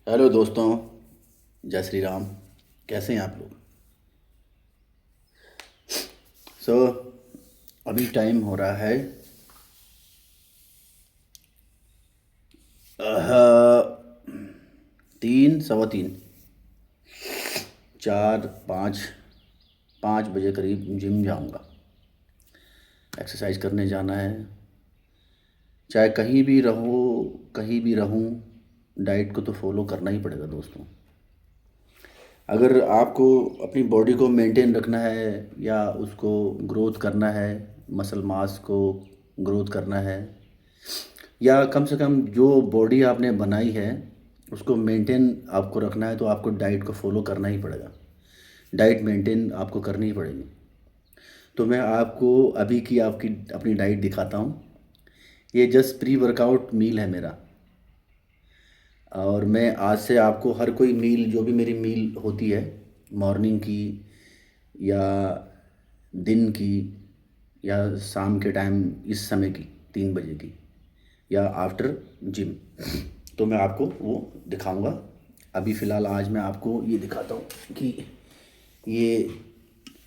Hello दोस्तों, जय श्री राम। कैसे हैं आप लोग? सो अभी टाइम हो रहा है 3 सवा 3, 4 5 5 बजे करीब जिम जाऊंगा। एक्सरसाइज करने जाना है। चाहे कहीं भी रहूं, डाइट को तो फॉलो करना ही पड़ेगा दोस्तों। अगर आपको अपनी बॉडी को मेंटेन रखना है या उसको ग्रोथ करना है, मसल मास को ग्रोथ करना है, या कम से कम जो बॉडी आपने बनाई है उसको मेंटेन आपको रखना है, तो आपको डाइट को फॉलो करना ही पड़ेगा। डाइट मेंटेन आपको करनी ही पड़ेगी। तो मैं आपको अभी की आपकी अपनी डाइट दिखाता हूँ। ये जस्ट प्री वर्कआउट मील है मेरा। और मैं आज से आपको हर कोई मील, जो भी मेरी मील होती है, मॉर्निंग की या दिन की या शाम के टाइम इस समय की 3 बजे की या आफ्टर जिम, तो मैं आपको वो दिखाऊंगा। अभी फ़िलहाल आज मैं आपको ये दिखाता हूँ कि ये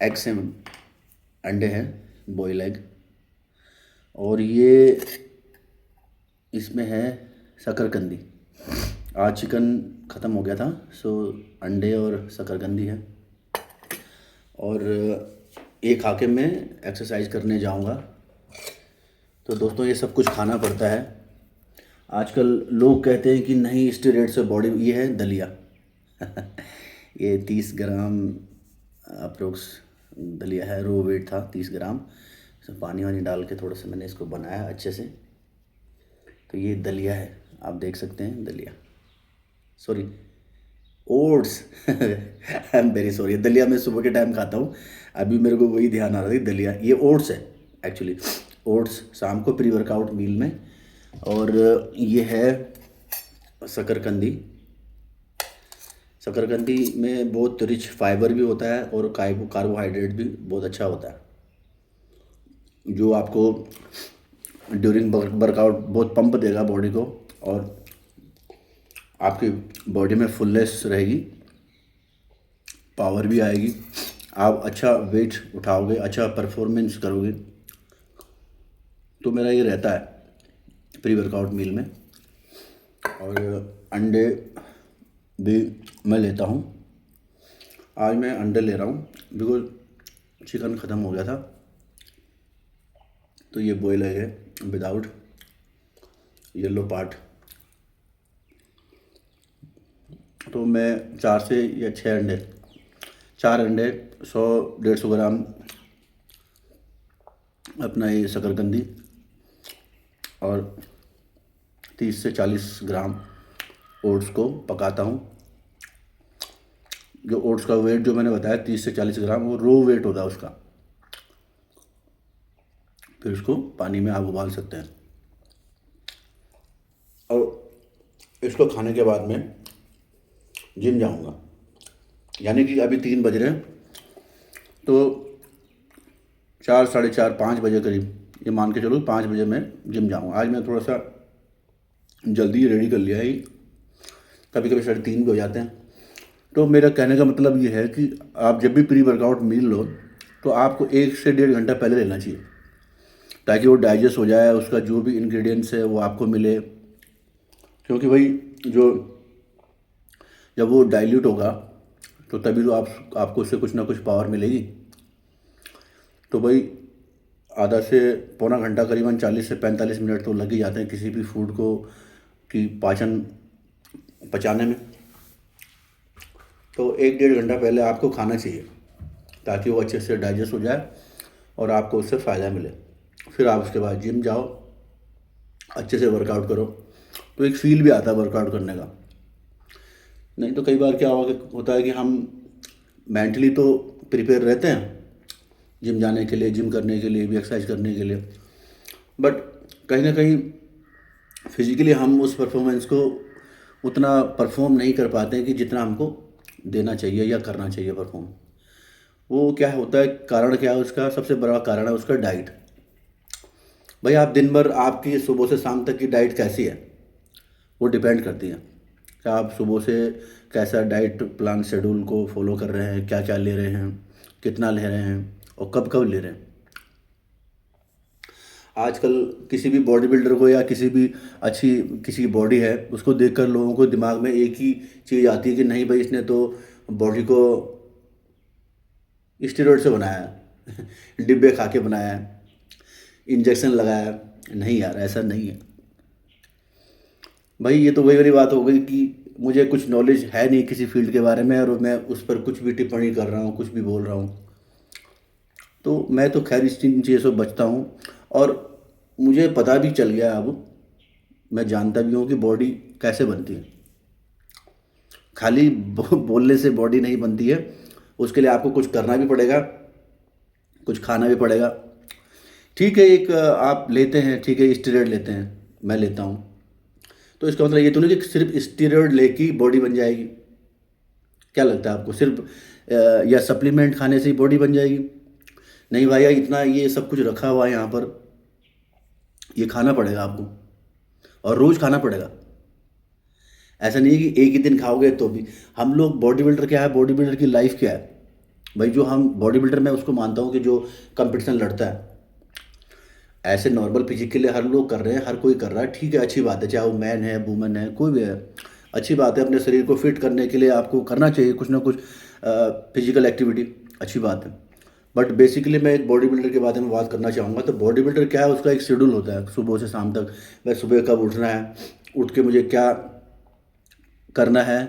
एग्स हैं, अंडे हैं, बॉयल एग। और ये इसमें है शकरकंदी। आज चिकन ख़त्म हो गया था, सो अंडे और शकरकंदी है। और ये खा के मैं एक्सरसाइज करने जाऊंगा। तो दोस्तों, ये सब कुछ खाना पड़ता है। आजकल लोग कहते हैं कि नहीं, स्टेरॉइड से बॉडी, ये है दलिया। ये 30 ग्राम अप्रोक्स दलिया है। रो वेट था 30 ग्राम। इसमें पानी वानी डाल के थोड़ा सा मैंने इसको बनाया अच्छे से। तो ये दलिया है, आप देख सकते हैं, दलिया, sorry, oats. I am very sorry. दलिया मैं सुबह के टाइम खाता हूँ, अभी मेरे को वही ध्यान आ रहा था कि दलिया, ये ओट्स है एक्चुअली। ओट्स शाम को प्री वर्कआउट मील में। और ये है शकरकंदी। शकरकंदी में बहुत रिच फाइबर भी होता है और कार्बोहाइड्रेट भी बहुत अच्छा होता है, जो आपको ड्यूरिंग वर्कआउट बहुत पंप देगा बॉडी को, और आपकी बॉडी में फुलनेस रहेगी, पावर भी आएगी, आप अच्छा वेट उठाओगे, अच्छा परफॉर्मेंस करोगे। तो मेरा ये रहता है प्री वर्कआउट मील में। और अंडे भी मैं लेता हूँ। आज मैं अंडे ले रहा हूँ बिकॉज चिकन ख़त्म हो गया था। तो ये बॉयल एग है विदाउट येलो पार्ट। तो मैं 4 से या 6 अंडे, 4 अंडे, 100 150 ग्राम अपना ये शकरकंदी, और 30 से 40 ग्राम ओट्स को पकाता हूँ। जो ओट्स का वेट जो मैंने बताया 30 से 40 ग्राम, वो रो वेट होता है उसका। फिर उसको पानी में आप उबाल सकते हैं। और इसको खाने के बाद में जिम जाऊंगा, यानी कि अभी 3 बज रहे हैं, तो 4 साढ़े 4 5 बजे करीब, ये मान के चलो 5 बजे मैं जिम जाऊंगा। आज मैं थोड़ा सा जल्दी रेडी कर लिया है। कभी कभी 3:30 भी हो जाते हैं। तो मेरा कहने का मतलब ये है कि आप जब भी प्री वर्कआउट मील लो, तो आपको 1 से 1.5 घंटा पहले लेना चाहिए, ताकि वो डाइजेस्ट हो जाए, उसका जो भी इंग्रेडिएंट्स है वो आपको मिले। क्योंकि भाई, जो जब वो डाइल्यूट होगा तो तभी तो आपको उससे कुछ ना कुछ पावर मिलेगी। तो भाई, आधा से पौना घंटा, करीबन 40 से 45 मिनट तो लग ही जाते हैं किसी भी फूड को कि पाचन पचाने में। तो 1 डेढ़ घंटा पहले आपको खाना चाहिए, ताकि वो अच्छे से डाइजेस्ट हो जाए और आपको उससे फ़ायदा मिले। फिर आप उसके बाद जिम जाओ, अच्छे से वर्कआउट करो, तो एक फील भी आता है वर्कआउट करने का। नहीं तो कई बार क्या होता है कि हम मेंटली तो प्रिपेयर रहते हैं जिम जाने के लिए, जिम करने के लिए भी, एक्सरसाइज करने के लिए, बट कहीं ना कहीं फिजिकली हम उस परफॉर्मेंस को उतना परफॉर्म नहीं कर पाते हैं कि जितना हमको देना चाहिए या करना चाहिए परफॉर्म। वो क्या होता है, कारण क्या है उसका? सबसे बड़ा कारण है उसका डाइट। भाई, आप दिन भर, आपकी सुबह से शाम तक की डाइट कैसी है, वो डिपेंड करती है। आप सुबह से कैसा डाइट प्लान शेड्यूल को फॉलो कर रहे हैं, क्या क्या ले रहे हैं, कितना ले रहे हैं और कब कब ले रहे हैं। आजकल किसी भी बॉडी बिल्डर को या किसी भी अच्छी किसी की बॉडी है उसको देखकर लोगों को दिमाग में एक ही चीज़ आती है कि नहीं भाई इसने तो बॉडी को स्टेरॉइड से बनाया है डिब्बे खा के बनाया है, इंजेक्शन लगाया है। नहीं यार, ऐसा नहीं है भाई। ये तो वही वाली बात हो गई कि मुझे कुछ नॉलेज है नहीं किसी फील्ड के बारे में और मैं उस पर कुछ भी टिप्पणी कर रहा हूँ, कुछ भी बोल रहा हूँ। तो मैं तो खैर इस चीज़ से बचता हूँ। और मुझे पता भी चल गया अब, मैं जानता भी हूँ कि बॉडी कैसे बनती है। खाली बोलने से बॉडी नहीं बनती है, उसके लिए आपको कुछ करना भी पड़ेगा, कुछ खाना भी पड़ेगा। ठीक है, एक आप लेते हैं, ठीक है, स्टेरॉइड लेते हैं, मैं लेता हूँ, तो इसका मतलब ये तो नहीं कि सिर्फ स्टेरॉइड लेके ही बॉडी बन जाएगी। क्या लगता है आपको, सिर्फ या सप्लीमेंट खाने से ही बॉडी बन जाएगी? नहीं भाई, इतना ये सब कुछ रखा हुआ है यहाँ पर, ये खाना पड़ेगा आपको और रोज़ खाना पड़ेगा। ऐसा नहीं है कि एक ही दिन खाओगे तो भी। हम लोग बॉडी बिल्डर क्या है, बॉडी बिल्डर की लाइफ क्या है भाई? जो हम बॉडी बिल्डर, मैं उसको मानता हूँ कि जो कंपटीशन लड़ता है। ऐसे नॉर्मल फिजिक के लिए हर लोग कर रहे हैं, हर कोई कर रहा है, ठीक है, अच्छी बात है, चाहे वो मैन है, वुमेन है, कोई भी है, अच्छी बात है। अपने शरीर को फिट करने के लिए आपको करना चाहिए कुछ ना कुछ फिजिकल एक्टिविटी, अच्छी बात है। बट बेसिकली मैं एक बॉडी बिल्डर के बारे में बात करना चाहूँगा। तो बॉडी बिल्डर क्या है, उसका एक शेड्यूल होता है सुबह से शाम तक। मैं सुबह कब उठना है, उठ के मुझे क्या करना है,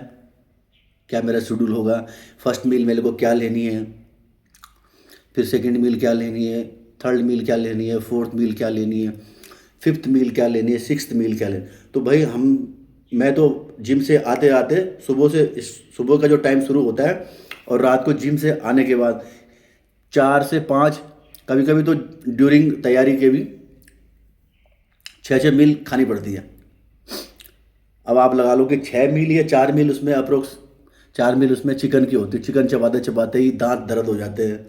क्या मेरा शेड्यूल होगा, फर्स्ट मील मेरे को क्या लेनी है, फिर सेकंड मील क्या लेनी है, थर्ड मील क्या लेनी है, फोर्थ मील क्या लेनी है, फिफ्थ मील क्या लेनी है, सिक्स्थ मील क्या लेनी। तो भाई मैं तो जिम से आते आते सुबह का जो टाइम शुरू होता है और रात को जिम से आने के बाद 4 से 5, कभी कभी तो ड्यूरिंग तैयारी के भी 6 6 मील खानी पड़ती है। अब आप लगा लो कि 6 मील या 4 मील, उसमें अप्रोक्स 4 मील उसमें चिकन की होती है। चिकन चबाते चबाते ही दांत दर्द हो जाते हैं।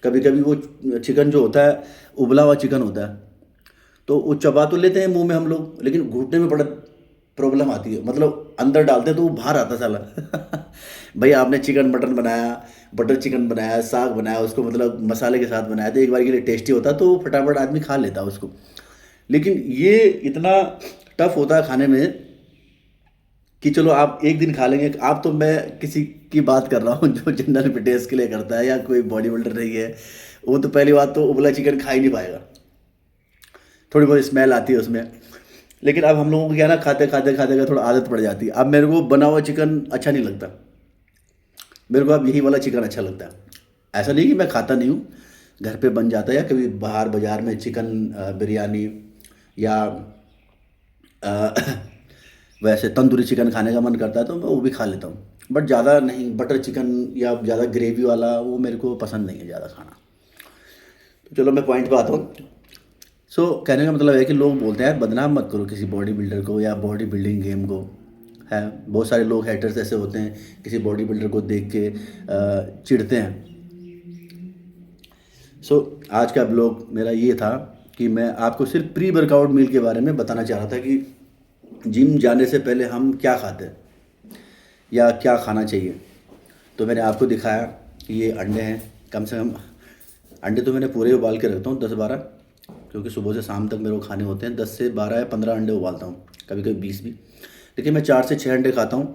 कभी कभी वो चिकन जो होता है उबला हुआ चिकन होता है, तो वो चबा तो लेते हैं मुंह में हम लोग, लेकिन घुटने में बड़ा प्रॉब्लम आती है। मतलब अंदर डालते हैं तो वो बाहर आता साला भाई आपने चिकन मटन बनाया, बटर चिकन बनाया, साग बनाया, उसको मतलब मसाले के साथ बनाया, तो एक बार के लिए टेस्टी होता तो फटाफट आदमी खा लेता उसको। लेकिन ये इतना टफ होता है खाने में कि चलो आप एक दिन खा लेंगे आप। तो मैं किसी की बात कर रहा हूँ जो जनरल फिटनेस के लिए करता है या कोई बॉडी बिल्डर नहीं है, वो तो पहली बात तो उबला चिकन खा ही नहीं पाएगा, थोड़ी बहुत स्मेल आती है उसमें। लेकिन अब हम लोगों को क्या ना, खाते खाते खाते का थोड़ा आदत पड़ जाती है। अब मेरे को बना हुआ चिकन अच्छा नहीं लगता, मेरे को अब यही वाला चिकन अच्छा लगता है। ऐसा नहीं कि मैं खाता नहीं हूँ, घर पे बन जाता है या कभी बाहर बाज़ार में चिकन बिरयानी या अ, वैसे तंदूरी चिकन खाने का मन करता है तो मैं वो भी खा लेता हूँ। बट ज़्यादा नहीं, बटर चिकन या ज़्यादा ग्रेवी वाला वो मेरे को पसंद नहीं है ज़्यादा खाना। तो चलो मैं पॉइंट पे आता हूँ। कहने का मतलब है कि लोग बोलते हैं यार बदनाम मत करो किसी बॉडी बिल्डर को या बॉडी बिल्डिंग गेम को, है। बहुत सारे लोग हेटर्स ऐसे होते हैं, किसी बॉडी बिल्डर को देख के चिढ़ते हैं। आज का ब्लॉग मेरा ये था कि मैं आपको सिर्फ प्री वर्कआउट मील के बारे में बताना चाह रहा था कि जिम जाने से पहले हम क्या खाते हैं या क्या खाना चाहिए। तो मैंने आपको दिखाया कि ये अंडे हैं, कम से कम अंडे तो मैंने पूरे उबाल के रखता हूँ 10 12, क्योंकि सुबह से शाम तक मेरे को खाने होते हैं। 10 से 12 या 15 अंडे उबालता हूँ, कभी कभी 20 भी। लेकिन मैं 4 से 6 अंडे खाता हूँ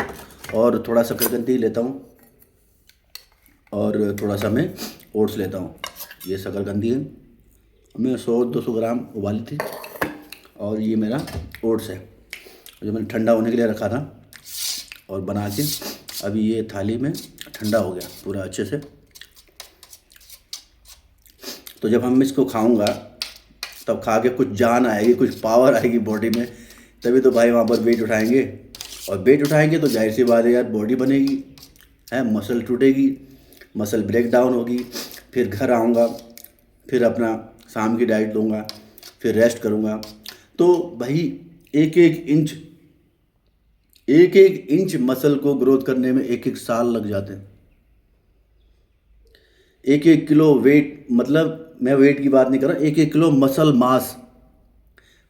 और थोड़ा शकरकंदी लेता हूँ और थोड़ा सा मैं ओट्स लेता हूँ। ये शकरकंदी है, मैं 100 200 ग्राम उबाली थी, और ये मेरा ओट्स है जो मैंने ठंडा होने के लिए रखा था और बना के अभी ये थाली में ठंडा हो गया पूरा अच्छे से। तो जब हम इसको खाऊंगा तब खा के कुछ जान आएगी, कुछ पावर आएगी बॉडी में, तभी तो भाई वहाँ पर वेट उठाएंगे। और वेट उठाएंगे तो जाहिर सी बात है यार, बॉडी बनेगी, है, मसल टूटेगी, मसल ब्रेक डाउन होगी। फिर घर आऊँगा, फिर अपना शाम की डाइट लूँगा, फिर रेस्ट करूँगा। तो भाई एक एक इंच मसल को ग्रोथ करने में 1 1 साल लग जाते हैं। 1 1 किलो वेट, मतलब मैं वेट की बात नहीं कर रहा, 1 1 किलो मसल मास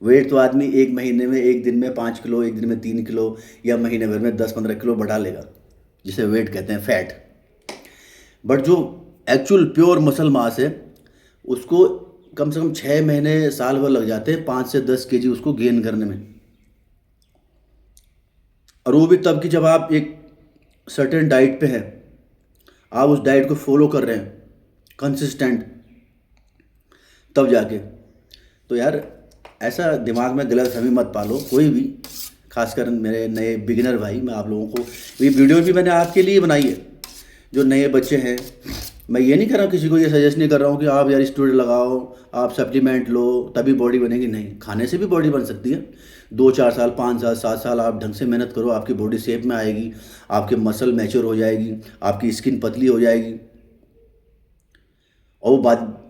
वेट तो आदमी एक महीने में, एक दिन में 5 किलो, एक दिन में 3 किलो, या महीने भर में 10-15 किलो बढ़ा लेगा, जिसे वेट कहते हैं, फैट। बट जो एक्चुअल प्योर मसल मास है, उसको कम से कम 6 महीने, साल भर लग जाते हैं 5 से 10 kg उसको गेन करने में। और वो भी तब कि जब आप एक सर्टेन डाइट पे हैं, आप उस डाइट को फॉलो कर रहे हैं कंसिस्टेंट, तब जाके। तो यार ऐसा दिमाग में गलतफहमी मत पालो कोई भी, खासकर मेरे नए बिगिनर भाई। मैं आप लोगों को, ये वीडियो भी मैंने आपके लिए बनाई है जो नए बच्चे हैं। मैं ये नहीं कर रहा हूँ, किसी को ये सजेस्ट नहीं कर रहा हूँ कि आप यार स्टूडेंट लगाओ, आप सप्लीमेंट लो तभी बॉडी बनेगी। नहीं, खाने से भी बॉडी बन सकती है। 2-4 साल, 5 साल, 7 साल आप ढंग से मेहनत करो, आपकी बॉडी शेप में आएगी, आपके मसल मैच्योर हो जाएगी, आपकी स्किन पतली हो जाएगी। और वो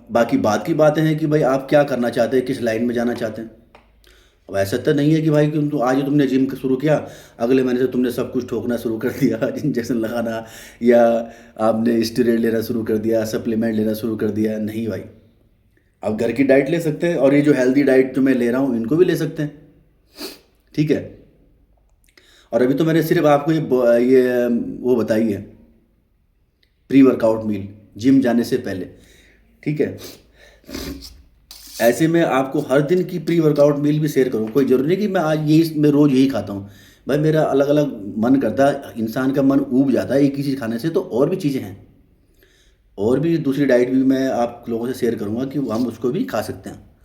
बाकी बात की बातें हैं कि भाई आप क्या करना चाहते हैं, किस लाइन में जाना चाहते हैं। अब ऐसा तो नहीं है कि भाई कि आज ही तुमने जिम शुरू किया, अगले महीने से तुमने सब कुछ ठोकना शुरू कर दिया, इंजेक्शन लगाना, या आपने स्टेरॉइड लेना शुरू कर दिया, सप्लीमेंट लेना शुरू कर दिया। नहीं भाई, आप घर की डाइट ले सकते हैं, और ये जो हेल्दी डाइट जो मैं ले रहा हूँ इनको भी ले सकते हैं, ठीक है। और अभी तो मैंने सिर्फ आपको ये वो बताई है, प्री वर्कआउट मील, जिम जाने से पहले, ठीक है। ऐसे में आपको हर दिन की प्री वर्कआउट मील भी शेयर करूँ, कोई ज़रूरी नहीं कि मैं आज यही, मैं रोज़ यही खाता हूँ। भाई मेरा अलग अलग मन करता है, इंसान का मन ऊब जाता है एक ही चीज़ खाने से, तो और भी चीज़ें हैं, और भी दूसरी डाइट भी मैं आप लोगों से शेयर करूँगा कि हम उसको भी खा सकते हैं।